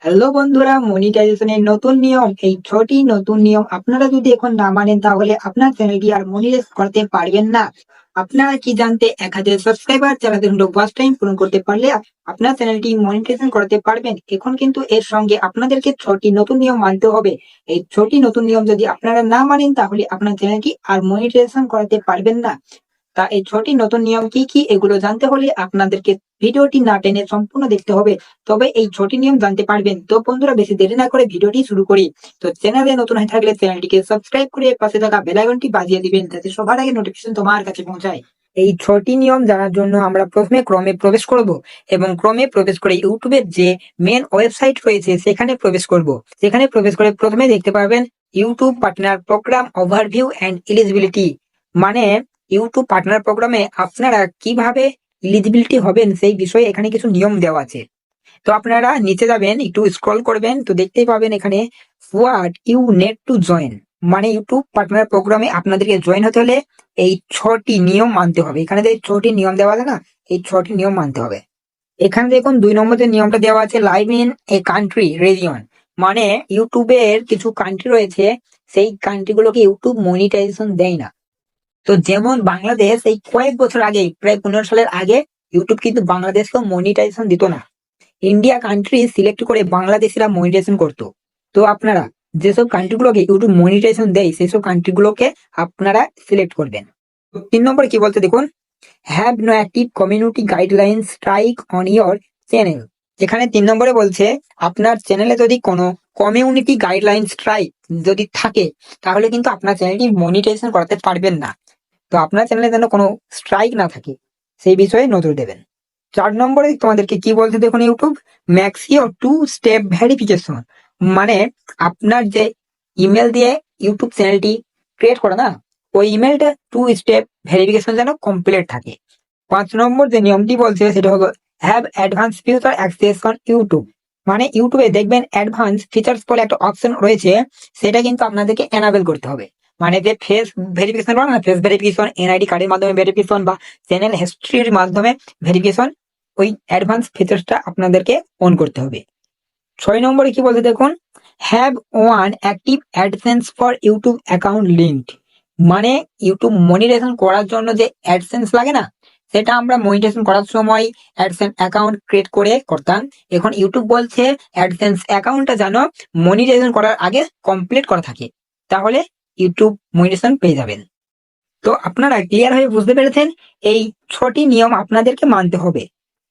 Hello বন্ধুরা, মনিটাইজেশনের নতুন নিয়ম। এই 6টি নতুন নিয়ম আপনারা যদি এখন না মানেন তাহলে আপনার চ্যানেলটি আর মনিটাইজ করতে পারবেন না। আপনারা কি জানতে 1000 সাবস্ক্রাইবার চালাতে ওয়াচ টাইম পূরণ করতে পারলে আপনার চ্যানেলটি মনিটাইজেশন করতে পারবেন। এখন কিন্তু এর সঙ্গে আপনাদেরকে 6টি নতুন নিয়ম মানতে হবে। এই 6টি নতুন নিয়ম যদি আপনারা না মানেন তাহলে আপনার চ্যানেলটি আর মনিটাইজেশন করাতে পারবেন না। তা এই 6টি নতুন নিয়ম কি কি এগুলো জানতে হলে আপনাদেরকে ভিডিওটি না টেনে সম্পূর্ণ দেখতে হবে, তবে এই 6টি নিয়ম জানতে পারবেন। তো বন্ধুরা, বেশি দেরি না করে ভিডিওটি শুরু করি। তো চ্যানেলে নতুন হয়ে থাকলে চ্যানেলটিকে সাবস্ক্রাইব করে পাশে থাকা বেল আইকনটি বাজিয়ে দিবেন যাতে সবার আগে নোটিফিকেশন তোমার কাছে পৌঁছায়। এই 6টি নিয়ম জানার জন্য আমরা প্রথমে ক্রমে প্রবেশ করব এবং ক্রমে প্রবেশ করে ইউটিউবের যে মেন ওয়েবসাইট রয়েছে সেখানে প্রবেশ করব। সেখানে প্রবেশ করে প্রথমে দেখতে পাবেন YouTube partner program overview and eligibility, মানে ইউটিউব পার্টনার প্রোগ্রামে আপনারা কিভাবে এলিজিবিলিটি হবেন সেই বিষয়ে এখানে কিছু নিয়ম দেওয়া আছে। তো আপনারা নিচে যাবেন, একটু স্ক্রল করবেন, তো দেখতেই পাবেন এখানে what you need to join, মানে ইউটিউব পার্টনার প্রোগ্রামে আপনাদেরকে জয়েন হতে হলে এই 6টি নিয়ম মানতে হবে। এখানে যে 6টি নিয়ম দেওয়া আছে না, এই 6টি নিয়ম মানতে হবে। এখানে দেখুন 2 নম্বর যে নিয়মটা দেওয়া আছে live in a country region, মানে ইউটিউবের কিছু কান্ট্রি রয়েছে সেই কান্ট্রিগুলোকে ইউটিউব মনিটাইজেশন দেয় না। তো যেমন বাংলাদেশ এই কয়েক বছর আগে, প্রায় 15 সালের আগে ইউটিউব কিন্তু বাংলাদেশকেও মনিটাইজেশন দিত না। ইন্ডিয়া কান্ট্রি সিলেক্ট করে বাংলাদেশিরা মনিটাইজেশন করতো। তো আপনারা যেসব কান্ট্রিগুলোকে ইউটিউব মনিটাইজেশন দেয় সেই সব কান্ট্রিগুলোকে আপনারা সিলেক্ট করবেন। 3 নম্বরে কি বলতে দেখুন, have no active community guideline strike on your channel. এখানে 3 নম্বরে বলছে আপনার চ্যানেলে যদি কোনো কমিউনিটি গাইডলাইন স্ট্রাইক যদি থাকে তাহলে কিন্তু আপনার চ্যানেলটি মনিটাইজেশন করাতে পারবেন না। তো আপনার চ্যানেলে যেন কোনো স্ট্রাইক না থাকে সেই বিষয়ে নজর দেবেন। 4 নম্বরে তোমাদেরকে কি বলছে দেখুন, ইউটিউব ম্যাক্সিও 2 স্টেপ ভেরিফিকেশন, মানে আপনার যে ইমেল দিয়ে ইউটিউব চ্যানেলটি ক্রিয়েট করে না, ওই ইমেলটা 2 স্টেপ ভেরিফিকেশন যেন কমপ্লিট থাকে। 5 নম্বর যে নিয়মটি বলছে সেটা হলো have advance feature access on YouTube, মানে ইউটিউবে দেখবেন অ্যাডভান্স ফিচার্স বলে একটা অপশন রয়েছে, সেটা কিন্তু আপনাদেরকে এনাবেল করতে হবে। মানে যে ফেস ভেরিফিকেশন বলে না, ফেস ভেরিফিকেশন, এনআইডি কার্ডের মাধ্যমে ভেরিফিকেশন বা চ্যানেল হিস্ট্রির মাধ্যমে ভেরিফিকেশন, ওই অ্যাডভান্স ফিচার্সটা আপনাদেরকে অন করতে হবে। 6 নম্বরে কি বলতে দেখুন, have one active AdSense for YouTube account linked, মানে ইউটিউব মনিটাইজেশন করার জন্য যে অ্যাডসেন্স লাগে না, সেটা আমরা মনিটাইজেশন করার সময় অ্যাডসেন্স অ্যাকাউন্ট ক্রিয়েট করে করতাম। এখন ইউটিউব বলছে অ্যাডসেন্স অ্যাকাউন্টটা যেন মনিটাইজেশন করার আগে কমপ্লিট করা থাকে, তাহলে ইউটিউব মনিটাইজেশন পেয়ে যাবেন। তো আপনারা ক্লিয়ার হয়ে বুঝতে পেরেছেন এই 6টি নিয়ম আপনাদেরকে মানতে হবে।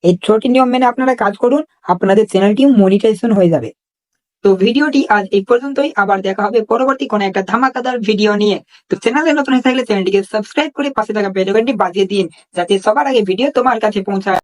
এই 6টি নিয়ম মেনে আপনারা কাজ করুন, আপনাদের চ্যানেলটি মনিটাইজেশন হয়ে যাবে। তো ভিডিওটি আজ এই পর্যন্তই, আবার দেখা হবে পরবর্তী কোনো একটা ধামাকাদার ভিডিও নিয়ে। তো চ্যানেলে নতুন হয়ে থাকলে চ্যানেলটিকে সাবস্ক্রাইব করে পাশে থাকা বেল আইকনটি বাজিয়ে দিন যাতে সবার আগে ভিডিও তোমার কাছে পৌঁছায়।